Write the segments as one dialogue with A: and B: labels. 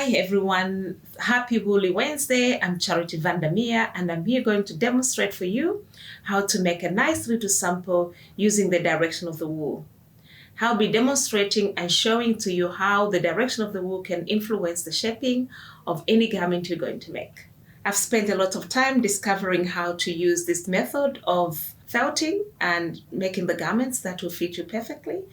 A: Hi everyone, happy Woolly Wednesday. I'm Charity Meer and I'm here going to demonstrate for you how to make a nice little sample using the direction of the wool. I'll be demonstrating and showing to you how the direction of the wool can influence the shaping of any garment you're going to make. I've spent a lot of time discovering how to use this method of felting and making the garments that will fit you perfectly.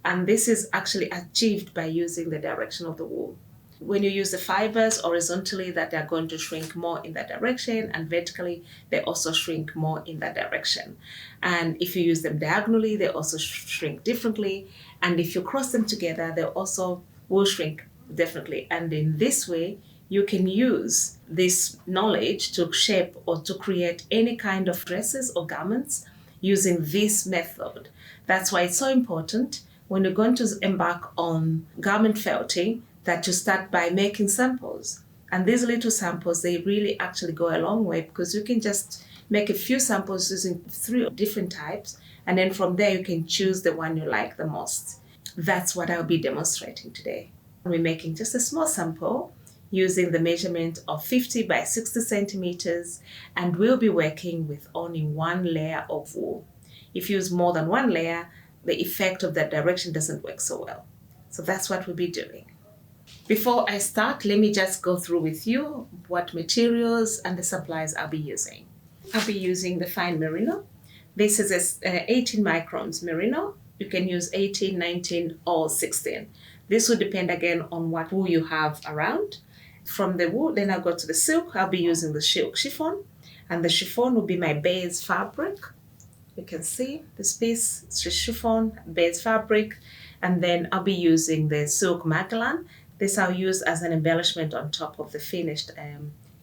A: And this is actually achieved by using the direction of the wool. When you use the fibers horizontally, that they're going to shrink more in that direction, and vertically they also shrink more in that direction. And if you use them diagonally, they also shrink differently. And if you cross them together, they also will shrink differently. And in this way, you can use this knowledge to shape or to create any kind of dresses or garments using this method. That's why it's so important when you're going to embark on garment felting that you start by making samples. And these little samples, they really actually go a long way, because you can just make a few samples using 3 different types, and then from there you can choose the one you like the most. That's what I'll be demonstrating today. We're making just a small sample using the measurement of 50 by 60 centimeters, and we'll be working with only 1 layer of wool. If you use more than 1 layer, the effect of that direction doesn't work so well. So that's what we'll be doing. Before I start, let me just go through with you what materials and the supplies I'll be using. I'll be using the fine merino. This is a 18 microns merino. You can use 18, 19 or 16. This will depend again on what wool you have around. From the wool, then I'll go to the silk. I'll be using the silk chiffon, and the chiffon will be my base fabric. You can see this piece, it's chiffon, base fabric, and then I'll be using the silk Neckline. This I'll use as an embellishment on top of the finished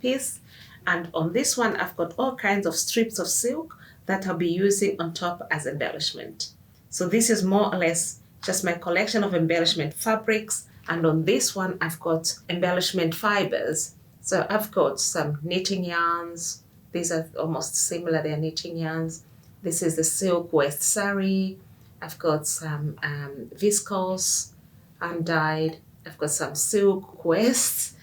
A: piece. And on this one, I've got all kinds of strips of silk that I'll be using on top as embellishment. So this is more or less just my collection of embellishment fabrics. And on this one, I've got embellishment fibers. So I've got some knitting yarns. These are almost similar, they're knitting yarns. This is the silk waist sari. I've got some viscose undyed. I've got some silk waists,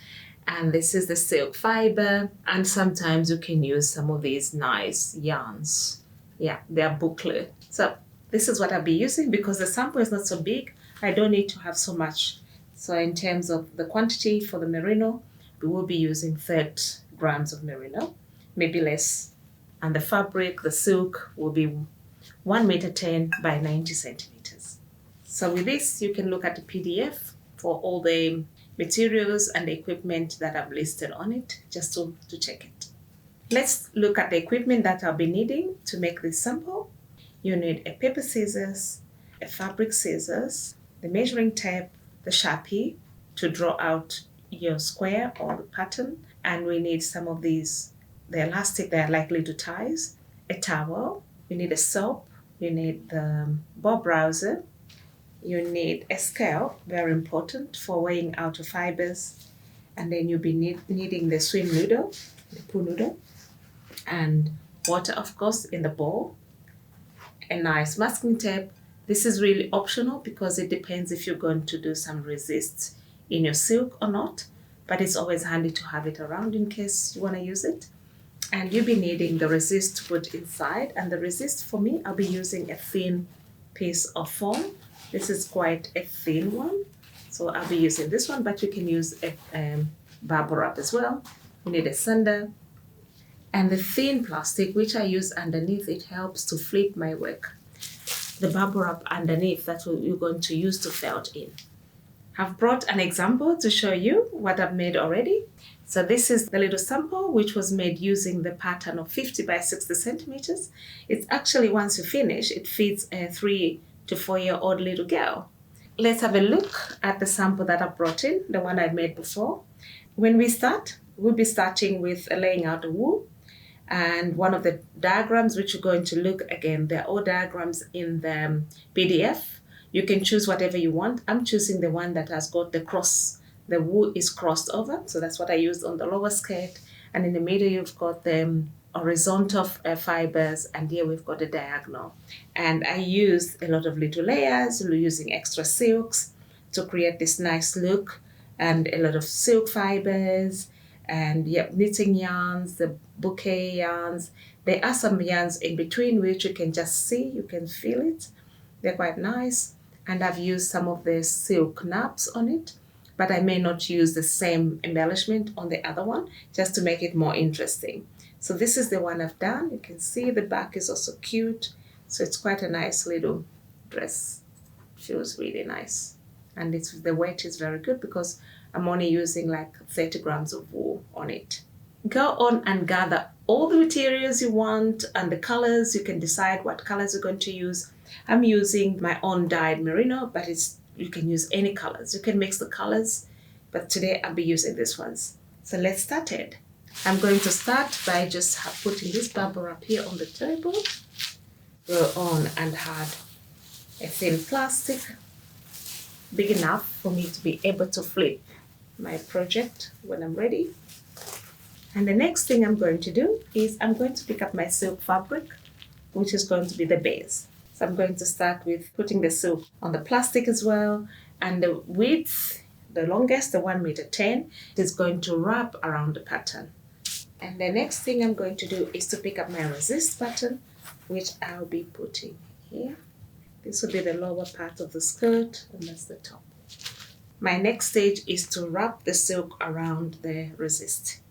A: and this is the silk fiber. And sometimes you can use some of these nice yarns. Yeah, they're boucle. So this is what I'll be using because the sample is not so big. I don't need to have so much. So in terms of the quantity for the merino, we will be using 30 grams of merino, maybe less. And the fabric, the silk, will be 1 meter 10 by 90 centimeters. So with this, you can look at the PDF for all the materials and the equipment that I've listed on it, just to check it. Let's look at the equipment that I'll be needing to make this sample. You need a paper scissors, a fabric scissors, the measuring tape, the Sharpie to draw out your square or the pattern, and we need some of these, the elastic that are like little ties, a towel, you need a soap, you need the bob browser, you need a scale, very important for weighing out your fibers, and then you'll be needing the swim noodle, the pool noodle, and water, of course, in the bowl, a nice masking tape. This is really optional because it depends if you're going to do some resist in your silk or not, but it's always handy to have it around in case you want to use it. And you'll be needing the resist to put inside, and the resist for me, I'll be using a thin piece of foam. This is quite a thin one, so I'll be using this one, but you can use a bubble wrap as well. You need a sander, and the thin plastic, which I use underneath, it helps to flip my work. The bubble wrap underneath, that's what you're going to use to felt in. I've brought an example to show you what I've made already. So this is the little sample, which was made using the pattern of 50 by 60 centimeters. It's actually, once you finish, it fits a 3 to 4-year-old little girl. Let's have a look at the sample that I brought in, the one I made before. When we start, we'll be starting with laying out the wool. And one of the diagrams which you're going to look, again, they're all diagrams in the PDF. You can choose whatever you want. I'm choosing the one that has got the cross. The wool is crossed over, so that's what I used on the lower skirt. And in the middle, you've got the horizontal fibers, and here we've got the diagonal. And I used a lot of little layers, using extra silks to create this nice look. and a lot of silk fibers, and yeah, knitting yarns, the bouquet yarns. There are some yarns in between which you can just see, you can feel it. They're quite nice. And I've used some of the silk naps on it, but I may not use the same embellishment on the other one just to make it more interesting. So this is the one I've done. You can see the back is also cute. So it's quite a nice little dress. Feels really nice. And the weight is very good because I'm only using like 30 grams of wool on it. Go on and gather all the materials you want and the colors. You can decide what colors you're going to use. I'm using my own dyed merino, but you can use any colors. You can mix the colors, but today I'll be using these ones. So let's start it. I'm going to start by just putting this bubble wrap here on the table. Go on and add a thin plastic, big enough for me to be able to flip my project when I'm ready. And the next thing I'm going to do is I'm going to pick up my silk fabric, which is going to be the base. So I'm going to start with putting the silk on the plastic as well. And the width, the longest, the 1.10 meters, is going to wrap around the pattern. And the next thing I'm going to do is to pick up my resist pattern, which I'll be putting here. This will be the lower part of the skirt, and that's the top. My next stage is to wrap the silk around the resist.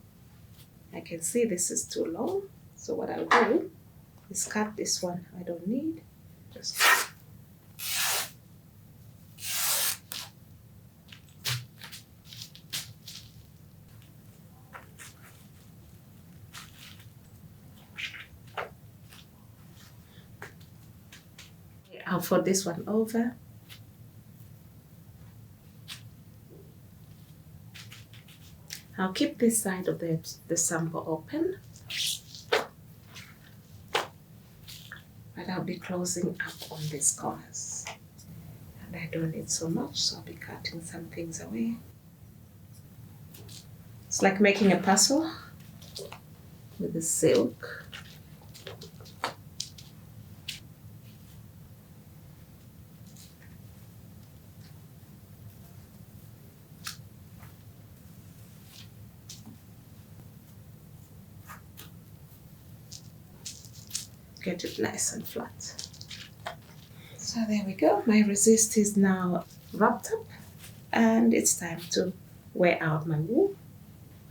A: I can see this is too long, so what I'll do is cut this one I don't need. Just I'll fold this one over. I'll keep this side of the sample open, but I'll be closing up on these corners. And I don't need so much, so I'll be cutting some things away. It's like making a puzzle with the silk. Get it nice and flat. So there we go. My resist is now wrapped up and it's time to wear out my wool.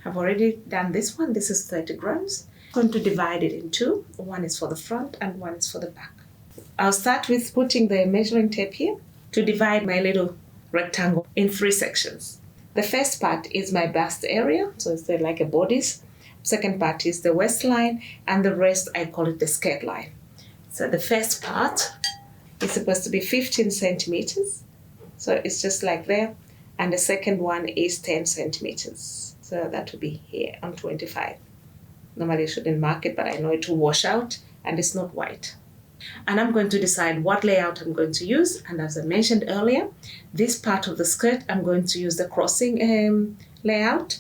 A: I've already done this one. This is 30 grams. I'm going to divide it in two. One is for the front and one is for the back. I'll start with putting the measuring tape here to divide my little rectangle in 3 sections. The first part is my bust area, so it's like a bodice. Second part is the waistline, and the rest I call it the skirt line. So the first part is supposed to be 15 centimeters. So it's just like there. And the second one is 10 centimeters. So that would be here on 25. Normally I shouldn't mark it, but I know it will wash out and it's not white. And I'm going to decide what layout I'm going to use. And as I mentioned earlier, this part of the skirt, I'm going to use the crossing layout.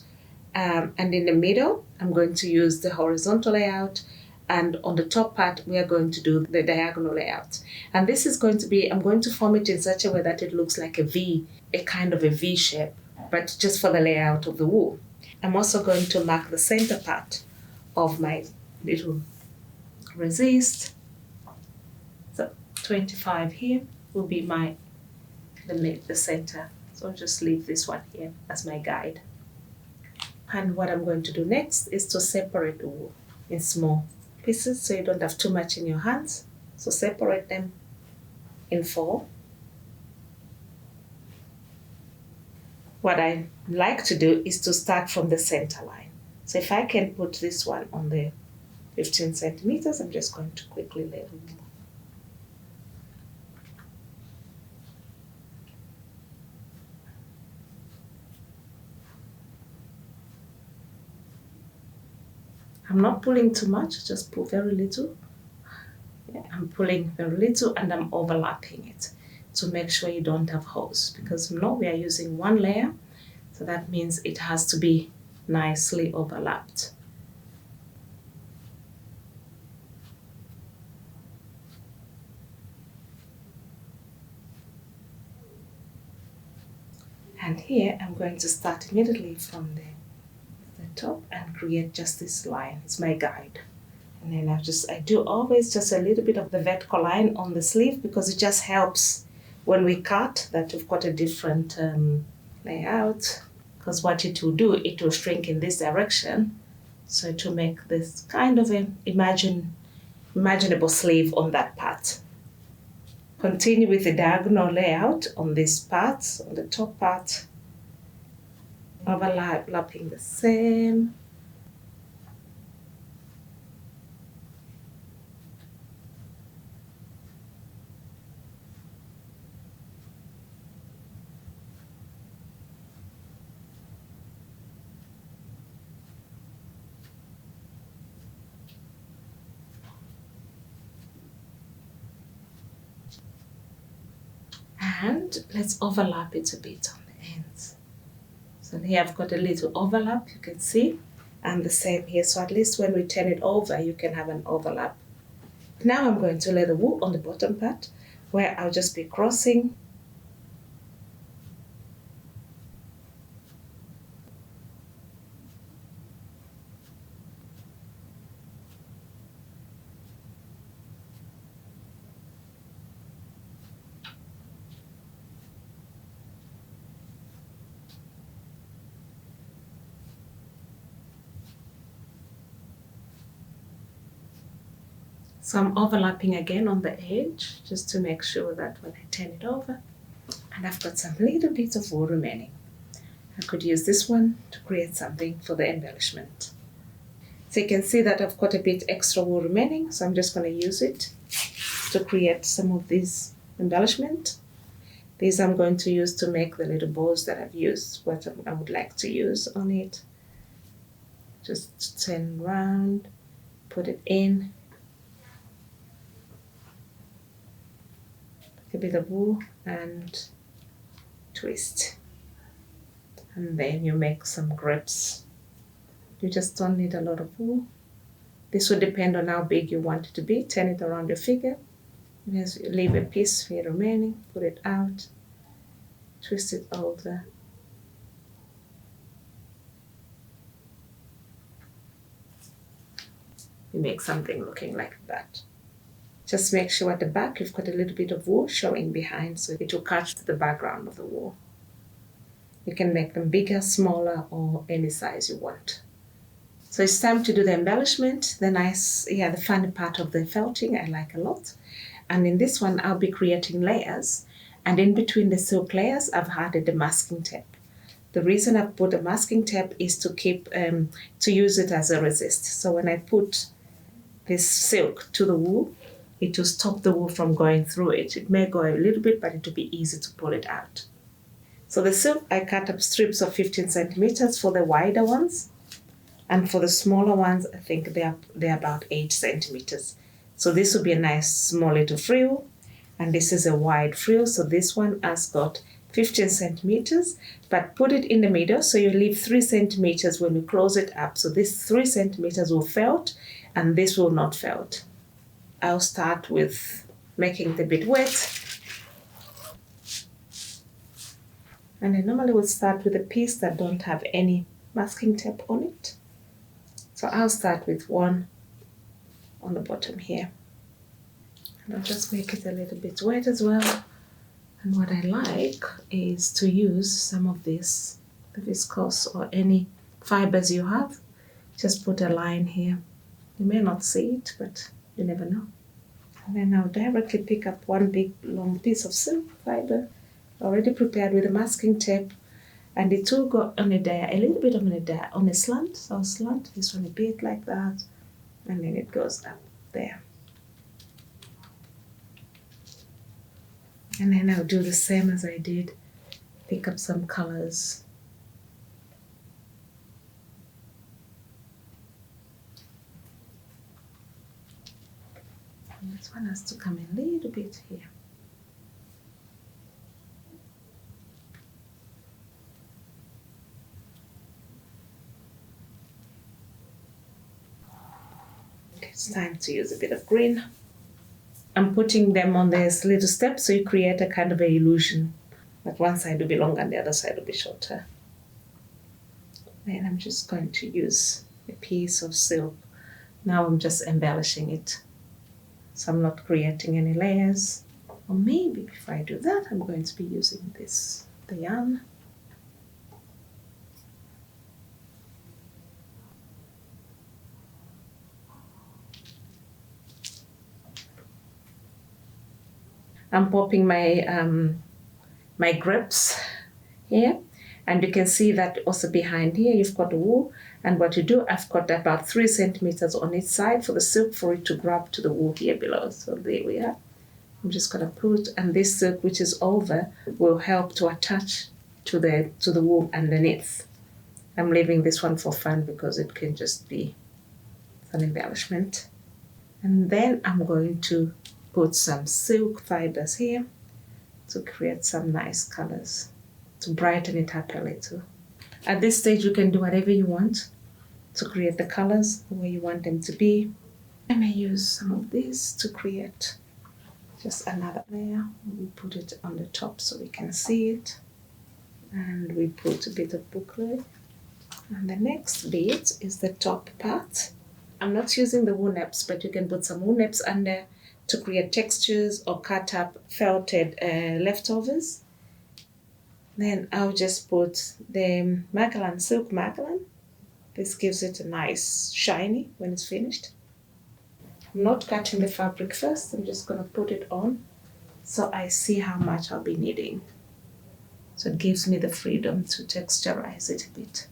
A: And in the middle, I'm going to use the horizontal layout. And on the top part, we are going to do the diagonal layout. And this is going to be, I'm going to form it in such a way that it looks like a V, a kind of a V shape, but just for the layout of the wool. I'm also going to mark the center part of my little resist. So 25 here will be the center. So I'll just leave this one here as my guide. And what I'm going to do next is to separate the wool in small pieces so you don't have too much in your hands. So separate them in 4. What I like to do is to start from the center line. So if I can put this one on the 15 centimeters, I'm just going to quickly let it go. I'm not pulling too much, just pull very little. Yeah, I'm pulling very little and I'm overlapping it to make sure you don't have holes, because we are using one layer, so that means it has to be nicely overlapped. And here I'm going to start immediately from the top and create just this line. It's my guide. And then I do always just a little bit of the vertical line on the sleeve because it just helps when we cut that we've got a different layout. Because what it will do, it will shrink in this direction. So to make this kind of an imaginable sleeve on that part. Continue with the diagonal layout on this part, on the top part. Overlapping the same. And let's overlap it a bit on the ends. So here I've got a little overlap, you can see, and the same here. So at least when we turn it over, you can have an overlap. Now I'm going to lay the wool on the bottom part, where I'll just be crossing. So I'm overlapping again on the edge, just to make sure that when I turn it over, and I've got some little bits of wool remaining. I could use this one to create something for the embellishment. So you can see that I've got a bit extra wool remaining, so I'm just going to use it to create some of this embellishment. These I'm going to use to make the little bows that I've used, what I would like to use on it. Just turn around, put it in. A bit of wool and twist, and then you make some grips. You just don't need a lot of wool. This will depend on how big you want it to be. Turn it around your figure. Just leave a piece here remaining, put it out, twist it over. You make something looking like that. Just make sure at the back you've got a little bit of wool showing behind, so it will catch the background of the wool. You can make them bigger, smaller, or any size you want. So it's time to do the embellishment, the funny part of the felting I like a lot. And in this one, I'll be creating layers. And in between the silk layers, I've added the masking tape. The reason I've put the masking tape is to use it as a resist. So when I put this silk to the wool, it will stop the wool from going through it. It may go a little bit, but it will be easy to pull it out. So the silk, I cut up strips of 15 centimeters for the wider ones. And for the smaller ones, I think they're about 8 centimeters. So this will be a nice small little frill. And this is a wide frill. So this one has got 15 centimeters, but put it in the middle. So you leave 3 centimeters when you close it up. So this 3 centimeters will felt, and this will not felt. I'll start with making the bit wet. And I normally would start with a piece that don't have any masking tape on it. So I'll start with one on the bottom here. And I'll just make it a little bit wet as well. And what I like is to use some of this, the viscose or any fibers you have. Just put a line here. You may not see it, but you never know. And then I'll directly pick up one big long piece of silk fiber, already prepared with a masking tape, and it will go on a little bit on a slant. So I'll slant this one a bit like that, and then it goes up there. And then I'll do the same as I did, pick up some colors. And this one has to come in a little bit here. It's time to use a bit of green. I'm putting them on this little step so you create a kind of an illusion But one side will be longer and the other side will be shorter. Then I'm just going to use a piece of silk. Now I'm just embellishing it. So I'm not creating any layers. Or maybe before I do that, I'm going to be using the yarn. I'm popping my grips here, and you can see that also behind here you've got the wool, and what you do, I've got about 3 centimeters on each side for the silk for it to grab to the wool here below. So there we are. I'm just gonna put, and this silk which is over will help to attach to the wool underneath. I'm leaving this one for fun because it can just be an embellishment. And then I'm going to put some silk fibers here to create some nice colors, to brighten it up a little. At this stage, you can do whatever you want to create the colors the way you want them to be. I may use some of this to create just another layer. We put it on the top so we can see it. And we put a bit of boucle. And the next bit is the top part. I'm not using the wool naps, but you can put some wool naps under to create textures or cut up felted leftovers. Then I'll just put the Magellan, silk Magellan. This gives it a nice shiny when it's finished. I'm not cutting the fabric first, I'm just gonna put it on so I see how much I'll be needing. So it gives me the freedom to texturize it a bit.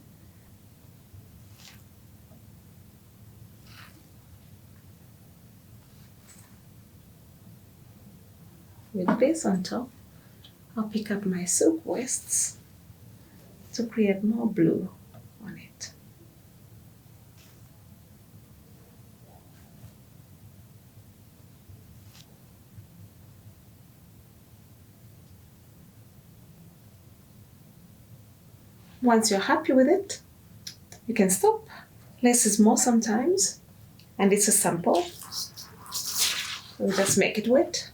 A: With this on top, I'll pick up my silk wasts to create more blue on it. Once you're happy with it, you can stop. Less is more sometimes, and it's a sample. We'll just make it wet.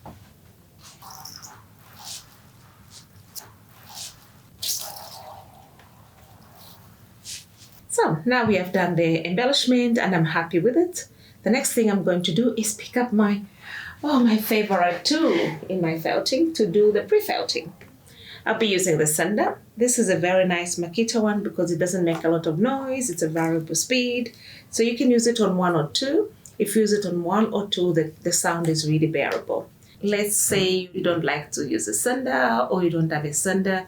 A: So now we have done the embellishment and I'm happy with it. The next thing I'm going to do is pick up my favorite tool in my felting to do the pre-felting. I'll be using the sander. This is a very nice Makita one because it doesn't make a lot of noise. It's a variable speed. So you can use it on 1 or 2. If you use it on 1 or 2, the sound is really bearable. Let's say you don't like to use a sander or you don't have a sander.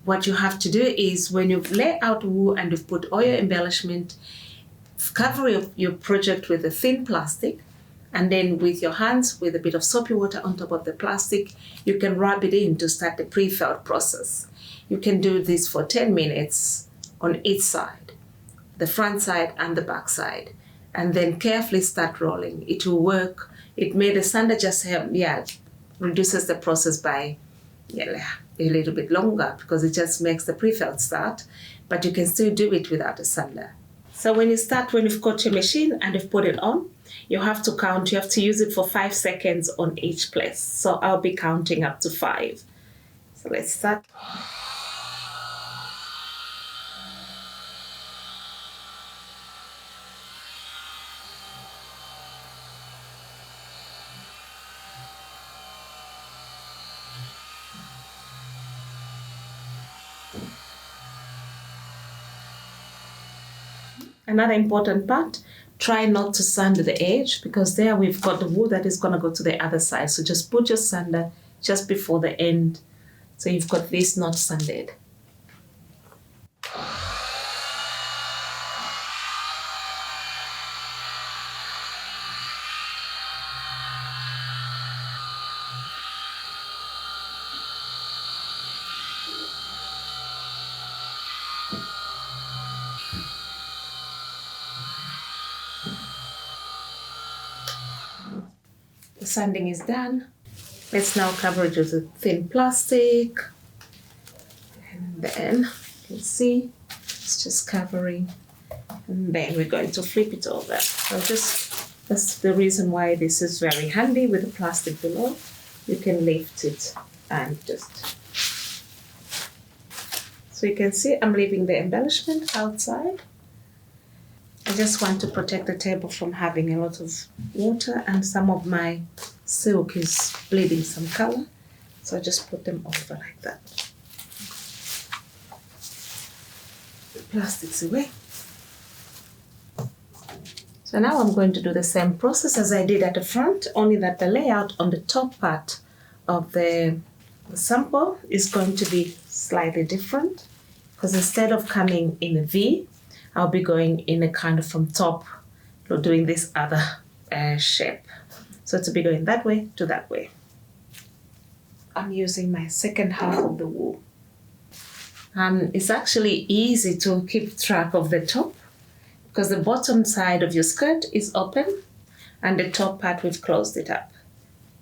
A: What you have to do is when you lay out wool and you've put all your embellishment, cover your project with a thin plastic, and then with your hands, with a bit of soapy water on top of the plastic, you can rub it in to start the pre-felt process. You can do this for 10 minutes on each side, the front side and the back side, and then carefully start rolling. It will work. It made the sander just help, reduces the process by a little bit longer because it just makes the pre-felt start, but you can still do it without a sander. So when you've got your machine and you've put it on, you have to count, you have to use it for 5 seconds on each place. So I'll be counting up to 5. So let's start. Another important part, try not to sand the edge because there we've got the wool that is going to go to the other side. So just put your sander just before the end. So you've got this not sanded. The sanding is done. Let's now cover it with a thin plastic. And then you can see it's just covering. And then we're going to flip it over. So that's the reason why this is very handy with the plastic below. You can lift it and just So you can see I'm leaving the embellishment outside. I just want to protect the table from having a lot of water, and some of my silk is bleeding some color. So I just put them over like that. The plastic's away. So now I'm going to do the same process as I did at the front, only that the layout on the top part of the sample is going to be slightly different, because instead of coming in a V, I'll be going in a kind of from top, doing this other shape. So to be going that way to that way. I'm using my second half of the wool. It's actually easy to keep track of the top, because the bottom side of your skirt is open and the top part we've closed it up.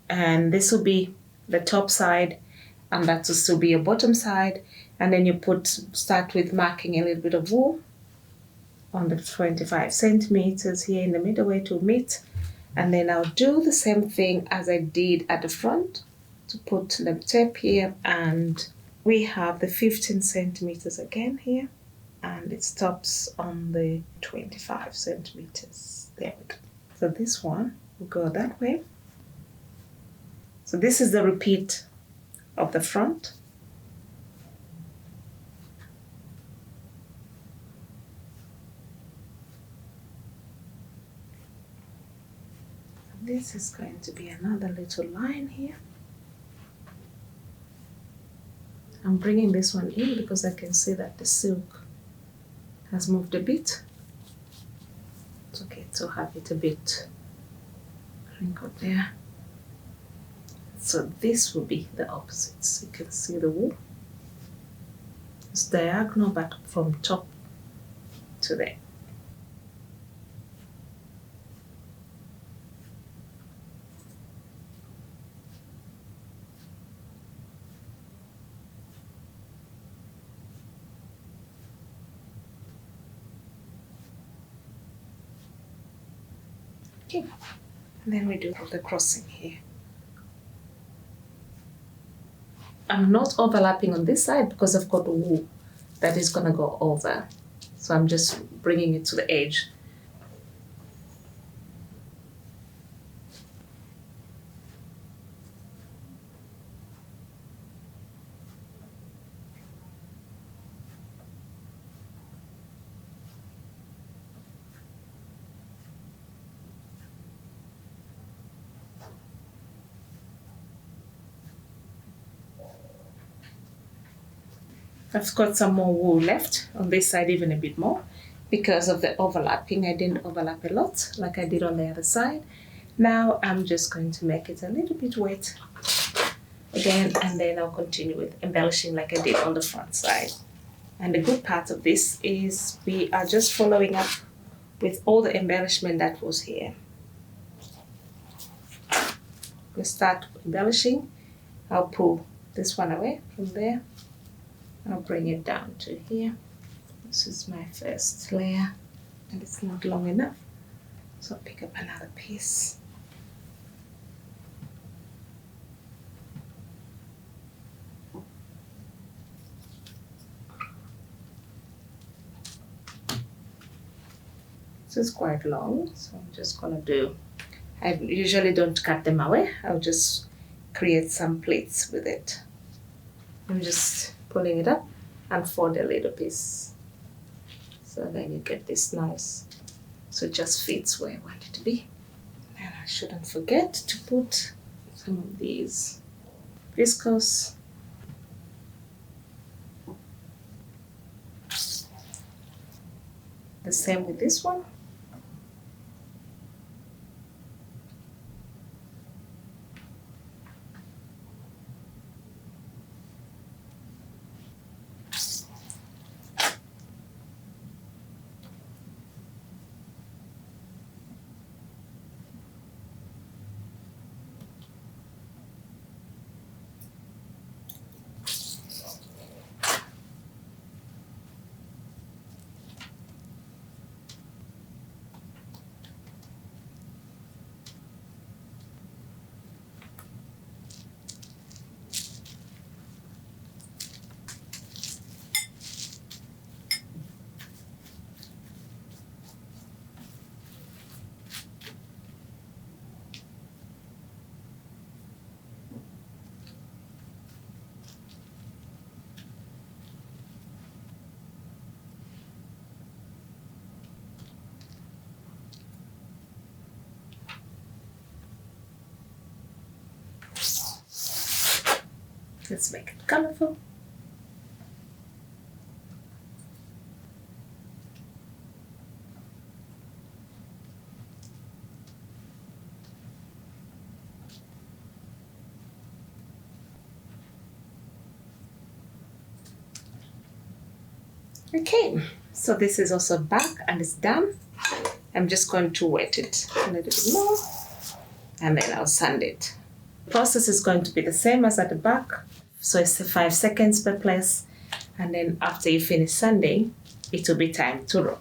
A: And this will be the top side, and that will still be your bottom side. And then you start with marking a little bit of wool on the 25 centimeters here in the middle where to meet. And then I'll do the same thing as I did at the front to put the tape here, and we have the 15 centimeters again here, and it stops on the 25 centimeters. There we go. So this one will go that way. So this is the repeat of the front. This is going to be another little line here. I'm bringing this one in because I can see that the silk has moved a bit. It's okay to have it a bit wrinkled there. So this will be the opposites. You can see the wool. It's diagonal but from top to there. Okay, and then we do the crossing here. I'm not overlapping on this side because I've got the wool that is gonna go over. So I'm just bringing it to the edge. I've got some more wool left on this side, even a bit more, because of the overlapping. I didn't overlap a lot like I did on the other side. Now I'm just going to make it a little bit wet again, and then I'll continue with embellishing like I did on the front side. And the good part of this is we are just following up with all the embellishment that was here. We start embellishing. I'll pull this one away from there. I'll bring it down to here. This is my first layer, and it's not long enough. So I'll pick up another piece. This is quite long, so I'm just gonna I usually don't cut them away. I'll just create some pleats with it. I'm just pulling it up and fold a little piece. So then you get this nice, so it just fits where I want it to be. And I shouldn't forget to put some of these viscose. The same with this one. Let's make it colorful. Okay, so this is also back and it's done. I'm just going to wet it a little bit more and then I'll sand it. The process is going to be the same as at the back. So it's 5 seconds per place. And then after you finish sanding, it will be time to roll.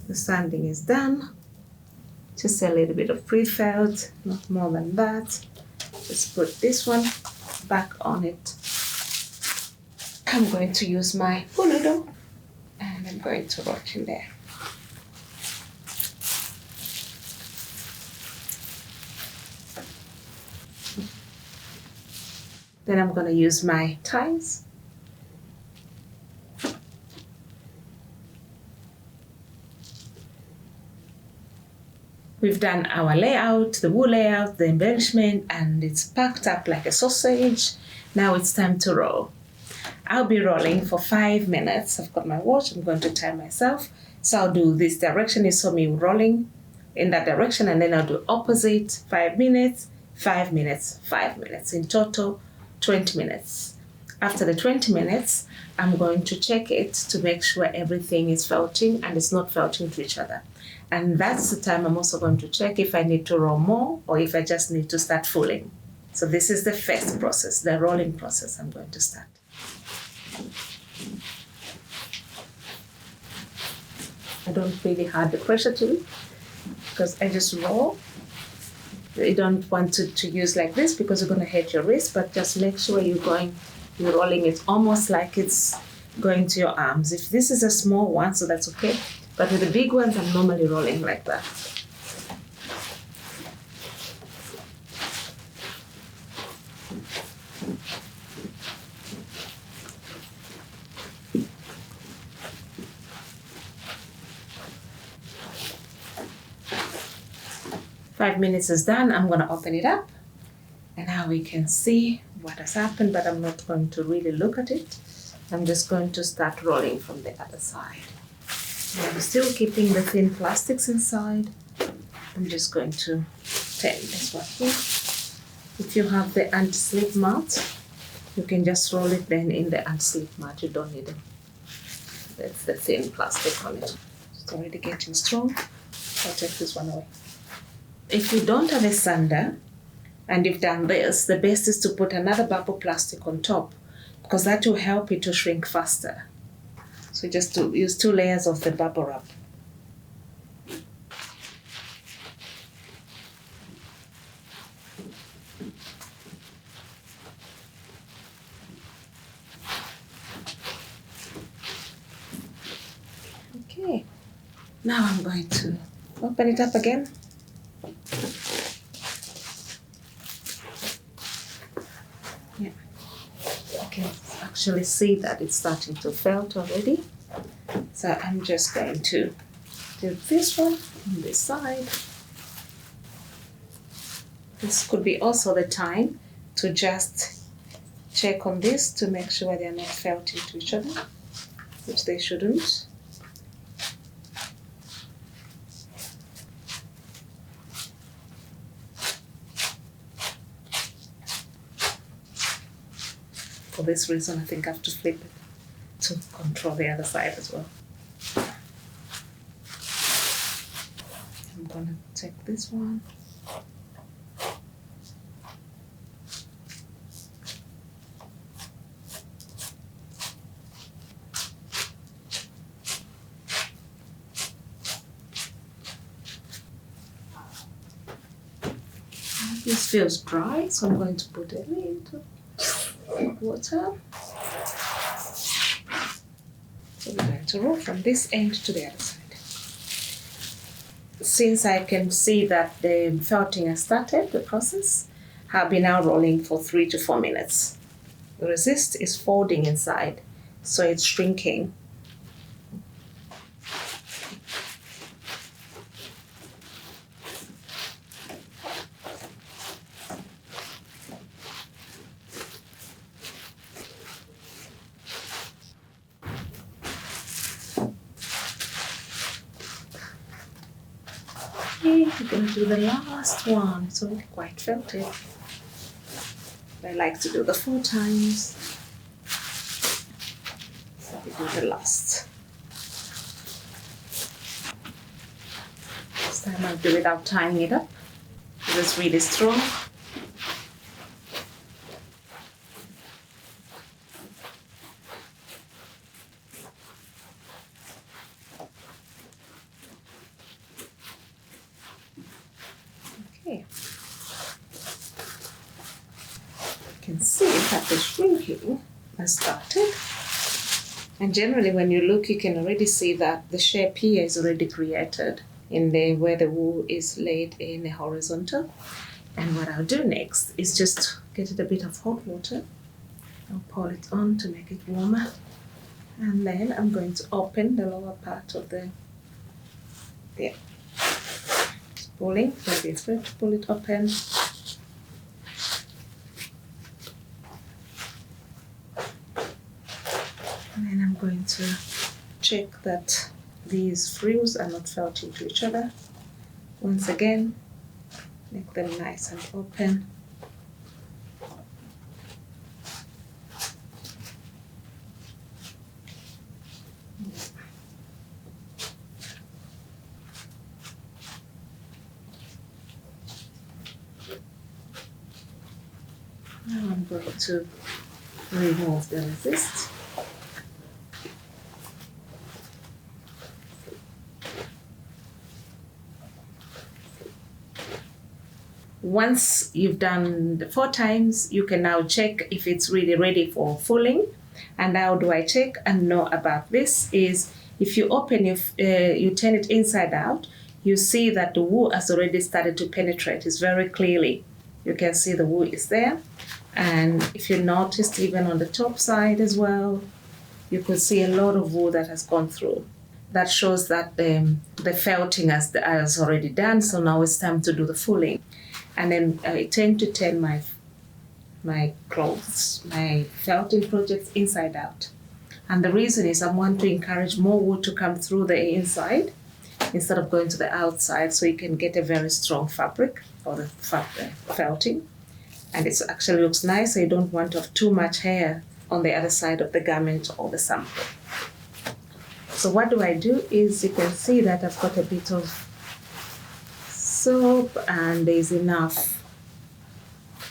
A: The sanding is done. Just a little bit of pre-felt, not more than that. Just put this one back on it. I'm going to use my nuno and I'm going to roll it in there. Then I'm going to use my ties. We've done our layout, the wool layout, the embellishment, and it's packed up like a sausage. Now it's time to roll. I'll be rolling for 5 minutes. I've got my watch, I'm going to time myself. So I'll do this direction, you saw me rolling in that direction, and then I'll do opposite, 5 minutes, 5 minutes, 5 minutes. In total, 20 minutes. After the 20 minutes, I'm going to check it to make sure everything is felting and it's not felting to each other. And that's the time I'm also going to check if I need to roll more or if I just need to start fulling. So this is the first process, the rolling process I'm going to start. I don't really add the pressure to it because I just roll. You don't want to use like this because you're going to hurt your wrist, but just make sure you're rolling it almost like it's going to your arms. If this is a small one, so that's okay. But with the big ones, I'm normally rolling like that. Five minutes is done. I'm going to open it up. And now we can see what has happened, but I'm not going to really look at it. I'm just going to start rolling from the other side. I'm still keeping the thin plastics inside. I'm just going to turn this one here. If you have the anti-slip mat, you can just roll it then in the anti-slip mat. You don't need it. That's the thin plastic on it. It's already getting strong. I'll take this one away. If you don't have a sander and you've done this, the best is to put another bubble plastic on top because that will help it to shrink faster. So just to use 2 layers of the bubble wrap. Okay, now I'm going to open it up again. Yeah, you can actually see that it's starting to felt already. So I'm just going to do this one on this side. This could be also the time to just check on this to make sure they're not felting to each other, which they shouldn't. For this reason, I think I have to flip it to control the other side as well. I'm gonna take this one. This feels dry, so I'm going to put a little hot water. So we're going to roll from this end to the other side. Since I can see that the felting has started, the process, I'll be now rolling for 3 to 4 minutes. The resist is folding inside, so it's shrinking. Okay, we're going to do the last one. It's already quite felted. I like to do the 4 times. So we do the last. This time I'll do it without tying it up. It's really strong. Okay. You can see that the shrinking has started. And generally when you look, you can already see that the shape here is already created in the where the wool is laid in a horizontal. And what I'll do next is just get it a bit of hot water. I'll pour it on to make it warmer. And then I'm going to open the lower part of the, yeah, it's pulling, don't be afraid to pull it open. And then I'm going to check that these frills are not felting to each other. Once again, make them nice and open. Now I'm going to remove the resist. Once you've done the 4 times, you can now check if it's really ready for fulling. And how do I check and know about this is if you open you turn it inside out, you see that the wool has already started to penetrate. It's very clearly. You can see the wool is there. And if you noticed even on the top side as well, you could see a lot of wool that has gone through. That shows that the felting has already done, so now it's time to do the fulling. And then I tend to turn my clothes, my felting projects inside out. And the reason is I want to encourage more wool to come through the inside instead of going to the outside, so you can get a very strong fabric or the felting. And it actually looks nice, so you don't want to have too much hair on the other side of the garment or the sample. So what do I do is you can see that I've got a bit of soap and there's enough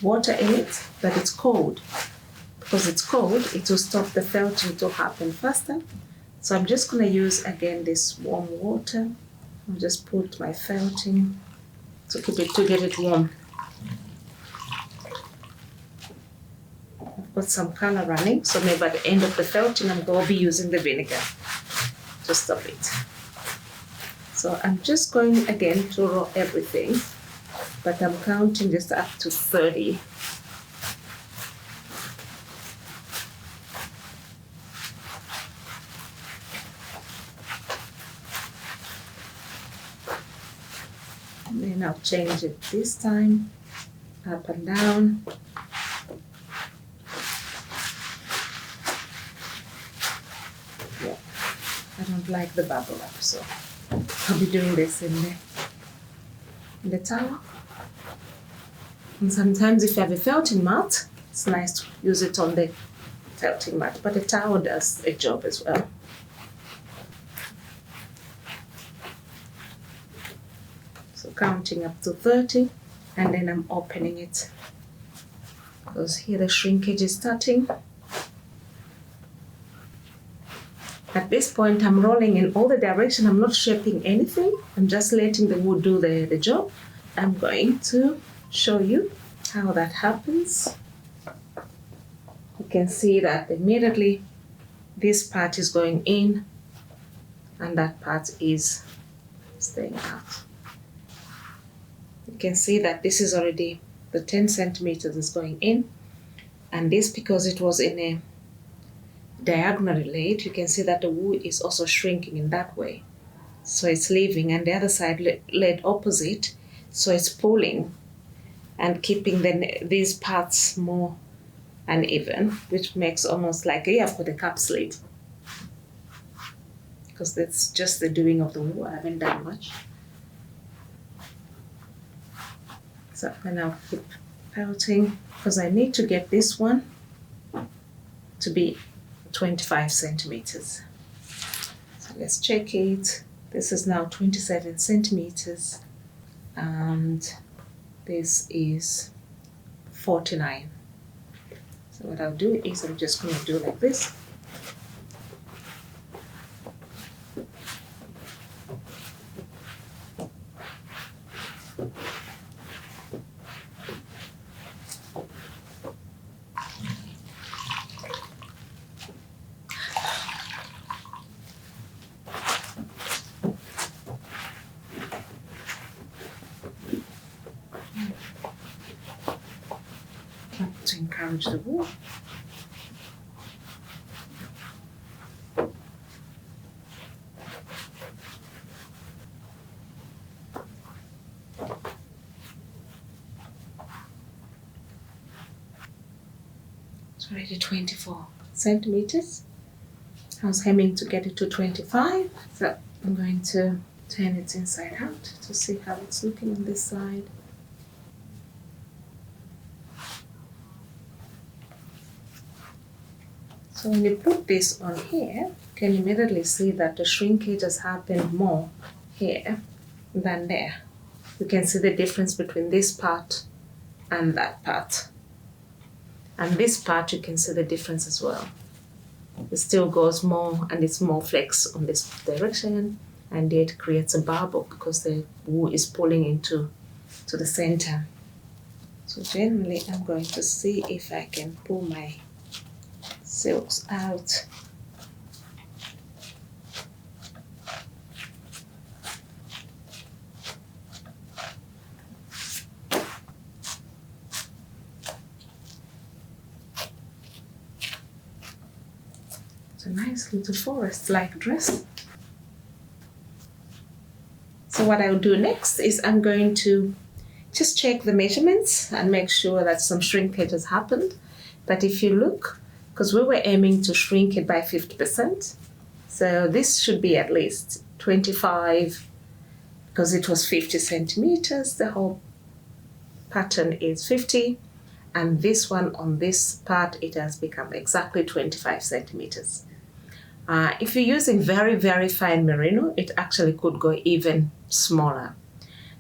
A: water in it, but it's cold. Because it's cold, it will stop the felting to happen faster. So I'm just going to use again this warm water. I'll just put my felting to get it warm. I've got some color running, so maybe at the end of the felting I'm going to be using the vinegar to stop it. So I'm just going again to roll everything, but I'm counting just up to 30. And then I'll change it this time, up and down. Yeah, I don't like the bubble up, so I'll be doing this in the towel. And sometimes if you have a felting mat, it's nice to use it on the felting mat, but a towel does a job as well. So counting up to 30, and then I'm opening it. Because here the shrinkage is starting. At this point, I'm rolling in all the direction. I'm not shaping anything. I'm just letting the wool do the job. I'm going to show you how that happens. you can see that immediately this part is going in and that part is staying out. You can see that this is already, the 10 centimeters is going in, and this, because it was in a diagonally laid, you can see that the wool is also shrinking in that way. So it's leaving, and the other side laid opposite, so it's pulling and keeping these parts more uneven, which makes almost like for the cap sleeve. Because that's just the doing of the wool. I haven't done much. So then I'll keep felting because I need to get this one to be 25 centimeters. So let's check it. This is now 27 centimeters and this is 49. So what I'll do is I'm just going to do like this. To encourage the wool. It's already 24 centimeters. I was hemming to get it to 25, so I'm going to turn it inside out to see how it's looking on this side. So when you put this on here, you can immediately see that the shrinkage has happened more here than there. You can see the difference between this part and that part. And this part, you can see the difference as well. It still goes more and it's more flex on this direction, and it creates a bubble because the wool is pulling into the center. So generally, I'm going to see if I can pull my silks out. It's a nice little forest-like dress. So what I'll do next is I'm going to just check the measurements and make sure that some shrinkage has happened. But if you look, because we were aiming to shrink it by 50%. So this should be at least 25, because it was 50 centimeters. The whole pattern is 50. And this one on this part, it has become exactly 25 centimeters. If you're using very, very fine merino, it actually could go even smaller.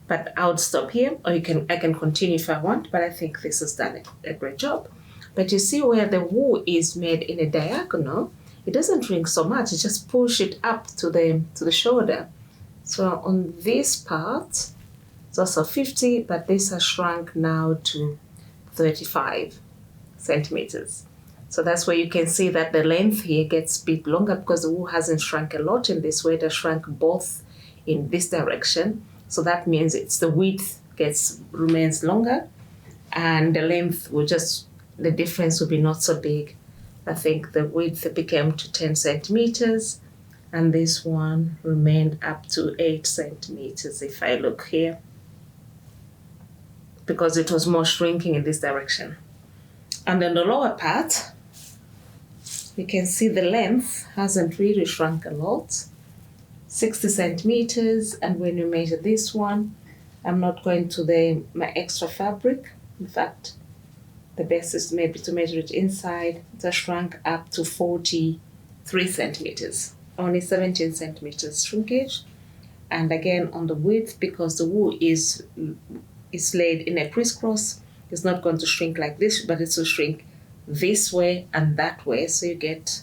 A: But I would stop here, or I can continue if I want, but I think this has done a great job. But you see where the wool is made in a diagonal, it doesn't shrink so much, it just push it up to the shoulder. So on this part, it's also 50, but this has shrunk now to 35 centimeters. So that's where you can see that the length here gets a bit longer because the wool hasn't shrunk a lot in this way, it has shrunk both in this direction. So that means the width remains longer and the length will the difference will be not so big. I think the width became to 10 centimeters and this one remained up to 8 centimeters if I look here, because it was more shrinking in this direction. And then the lower part, you can see the length hasn't really shrunk a lot, 60 centimeters. And when you measure this one, I'm not going to my extra fabric. In fact, the best is maybe to measure it inside. It has shrunk up to 43 centimeters, only 17 centimeters shrinkage. And again, on the width, because the wool is laid in a crisscross, it's not going to shrink like this, but it will shrink this way and that way. So you get,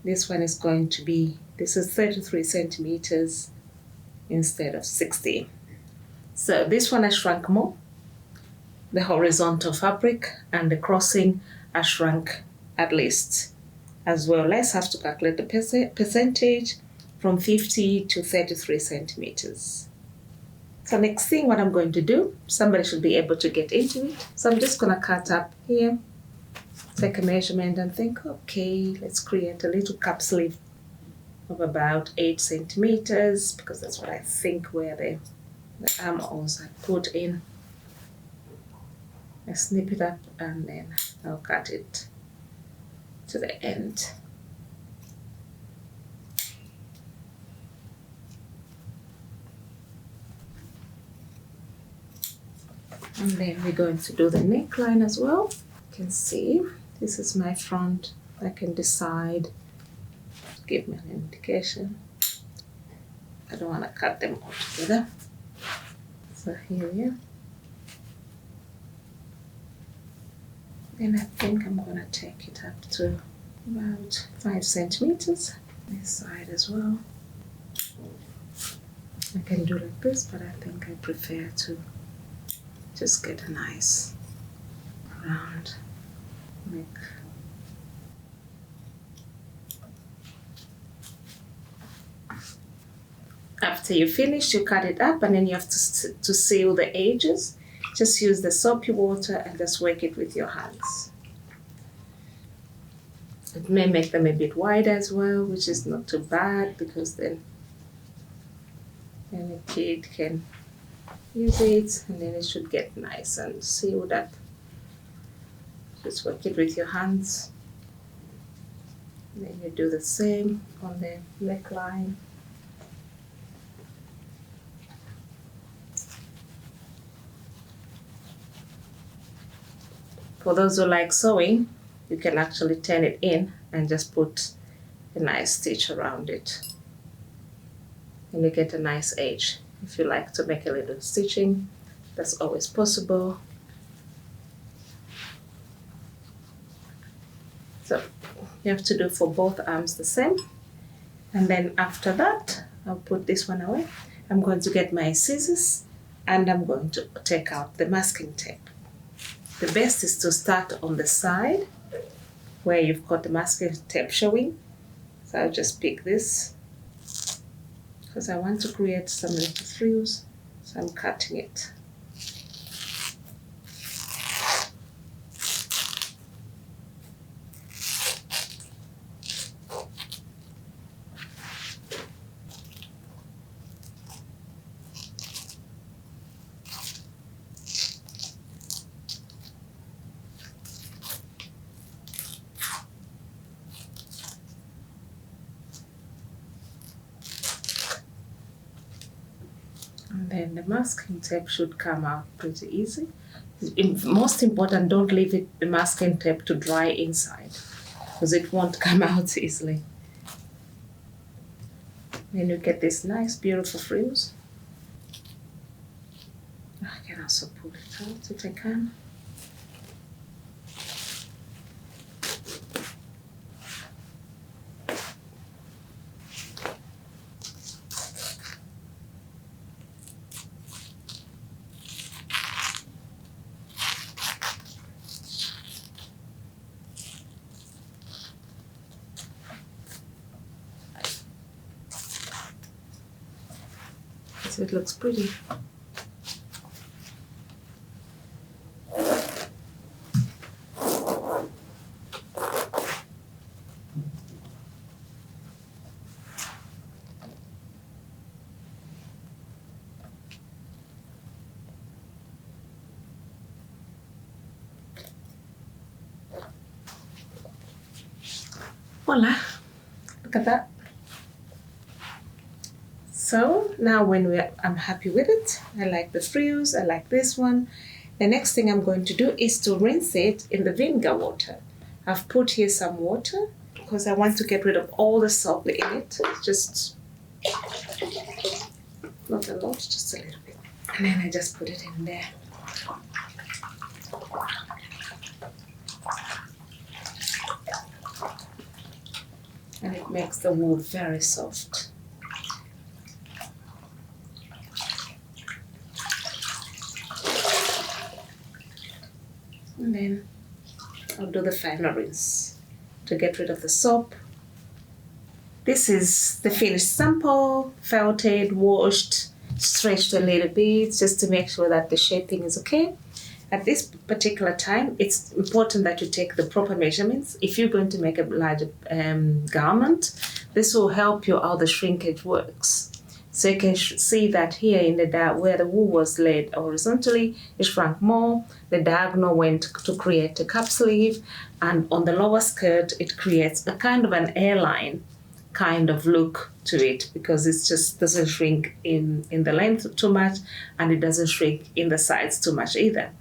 A: this one is going to be, this is 33 centimeters instead of 60. So this one has shrunk more. The horizontal fabric and the crossing has shrunk at least as well. Let's have to calculate the percentage from 50 to 33 centimeters. So next thing, what I'm going to do, somebody should be able to get into it. So I'm just going to cut up here, take a measurement and think, okay, let's create a little cap sleeve of about 8 centimeters, because that's what I think where the armholes are put in. I snip it up and then I'll cut it to the end. And then we're going to do the neckline as well. You can see this is my front. I can decide, give me an indication. I don't want to cut them all together. So here we are. Then I think I'm going to take it up to about 5 centimeters. This side as well. I can do like this, but I think I prefer to just get a nice round neck. After you finish, you cut it up and then you have to seal the edges. Just use the soapy water and just work it with your hands. It may make them a bit wider as well, which is not too bad, because then any kid can use it and then it should get nice and sealed up. Just work it with your hands. And then you do the same on the neckline. For those who like sewing, you can actually turn it in and just put a nice stitch around it. And you get a nice edge. If you like to make a little stitching, that's always possible. So you have to do for both arms the same. And then after that, I'll put this one away. I'm going to get my scissors and I'm going to take out the masking tape. The best is to start on the side where you've got the masking tape showing. So I'll just pick this because I want to create some little frills. So I'm cutting it. And then the masking tape should come out pretty easy. Most important, don't leave the masking tape to dry inside, because it won't come out easily. Then you get this nice, beautiful frills. I can also pull it out if I can. So it looks pretty. Voila, look at that. So now I'm happy with it. I like the frills, I like this one. The next thing I'm going to do is to rinse it in the vinegar water. I've put here some water because I want to get rid of all the salt in it. Just not a lot, just a little bit. And then I just put it in there. And it makes the wool very soft. And then I'll do the final rinse. to get rid of the soap. This is the finished sample, felted, washed, stretched a little bit just to make sure that the shaping is okay. At this particular time, it's important that you take the proper measurements. If you're going to make a larger garment, this will help you how the shrinkage works. So you can see that here in the where the wool was laid horizontally, it shrank more. The diagonal went to create a cap sleeve, and on the lower skirt, it creates a kind of an airline kind of look to it, because it just doesn't shrink in the length too much, and it doesn't shrink in the sides too much either.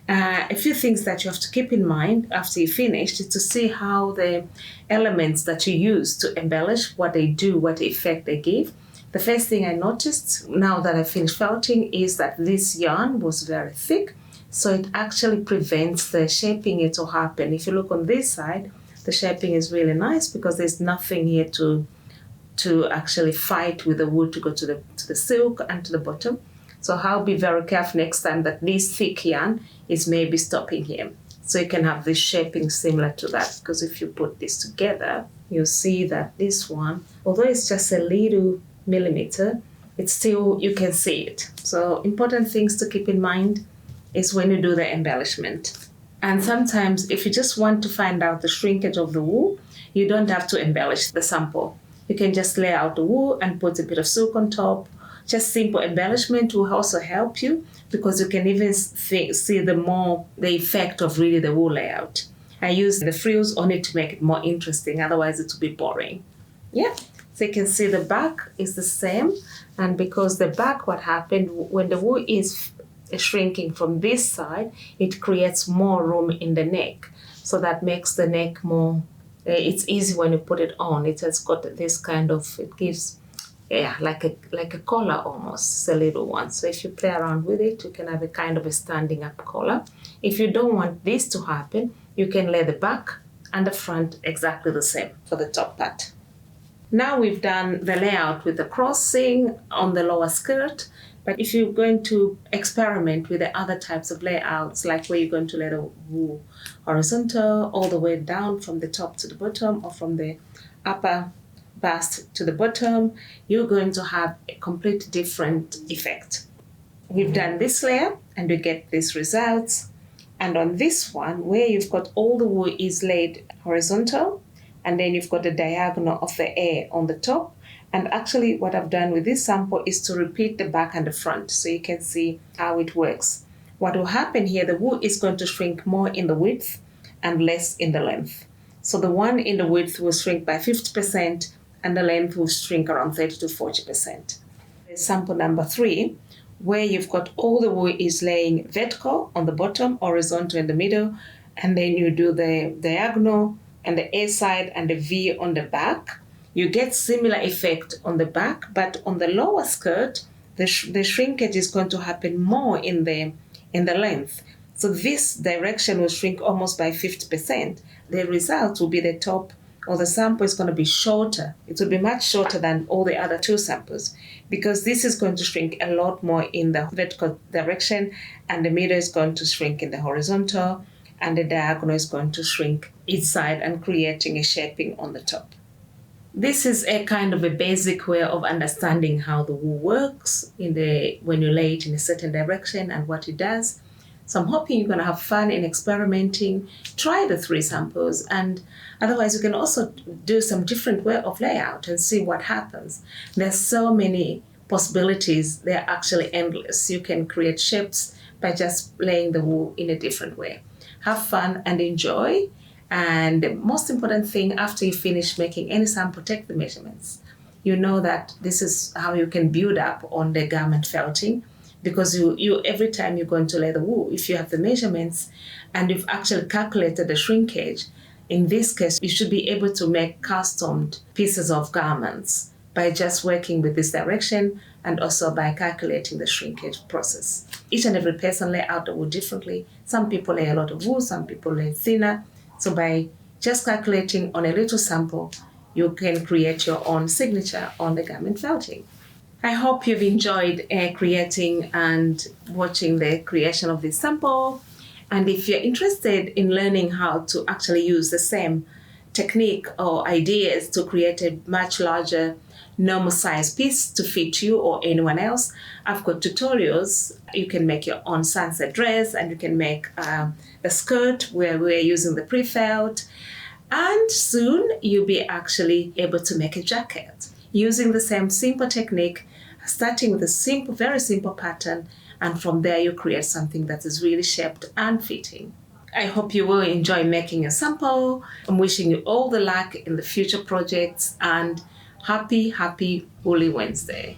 A: A few things that you have to keep in mind after you finish is to see how the elements that you use to embellish, what they do, what effect they give. The first thing I noticed now that I finished felting is that this yarn was very thick, so it actually prevents the shaping to happen. If you look on this side, the shaping is really nice because there's nothing here to actually fight with the wool to go to the silk and to the bottom. So I'll be very careful next time that this thick yarn is maybe stopping here. So you can have this shaping similar to that, because if you put this together, you'll see that this one, although it's just a little millimeter, it's still, you can see it. So important things to keep in mind is when you do the embellishment. And sometimes if you just want to find out the shrinkage of the wool, you don't have to embellish the sample. You can just lay out the wool and put a bit of silk on top. Just simple embellishment will also help you, because you can even see the effect of really the wool layout. I use the frills on it to make it more interesting, otherwise it will be boring. Yeah, so you can see the back is the same, and because the back, what happened when the wool is shrinking from this side, it creates more room in the neck, so that makes the neck more, it's easy when you put it on. It has got this kind of, it gives, like a collar almost. It's a little one. So if you play around with it, you can have a kind of a standing up collar. If you don't want this to happen, you can lay the back and the front exactly the same for the top part. Now we've done the layout with the crossing on the lower skirt. But if you're going to experiment with the other types of layouts, like where you're going to lay the wool horizontal all the way down from the top to the bottom, or from the upper bust to the bottom, you're going to have a complete different effect. We've done this layer and we get these results. And on this one, where you've got all the wool is laid horizontal, and then you've got the diagonal of the air on the top. And actually what I've done with this sample is to repeat the back and the front, so you can see how it works. What will happen here, the wool is going to shrink more in the width and less in the length. So the one in the width will shrink by 50% and the length will shrink around 30 to 40%. Sample number 3, where you've got all the wool is laying vertical on the bottom, horizontal in the middle, and then you do the diagonal and the A side and the V on the back. You get similar effect on the back, but on the lower skirt, the shrinkage is going to happen more in the length. So this direction will shrink almost by 50%. The result will be the top, or the sample is going to be shorter. It will be much shorter than all the other 2 samples, because this is going to shrink a lot more in the vertical direction, and the middle is going to shrink in the horizontal, and the diagonal is going to shrink each side and creating a shaping on the top. This is a kind of a basic way of understanding how the wool works when you lay it in a certain direction and what it does. So I'm hoping you're going to have fun in experimenting. Try the 3 samples, and otherwise you can also do some different way of layout and see what happens. There's so many possibilities. They're actually endless. You can create shapes by just laying the wool in a different way. Have fun and enjoy. And the most important thing, after you finish making any sample, take the measurements. You know that this is how you can build up on the garment felting, because you every time you're going to lay the wool, if you have the measurements and you've actually calculated the shrinkage, in this case, you should be able to make customed pieces of garments by just working with this direction and also by calculating the shrinkage process. Each and every person lay out the wool differently. Some people lay a lot of wool, some people lay thinner. So by just calculating on a little sample, you can create your own signature on the garment felting. I hope you've enjoyed creating and watching the creation of this sample. And if you're interested in learning how to actually use the same technique or ideas to create a much larger normal size piece to fit you or anyone else, I've got tutorials. You can make your own sunset dress, and you can make a skirt where we're using the pre-felt. And soon you'll be actually able to make a jacket using the same simple technique, starting with a simple, very simple pattern. And from there you create something that is really shaped and fitting. I hope you will enjoy making a sample. I'm wishing you all the luck in the future projects, and happy Woolly Wednesday.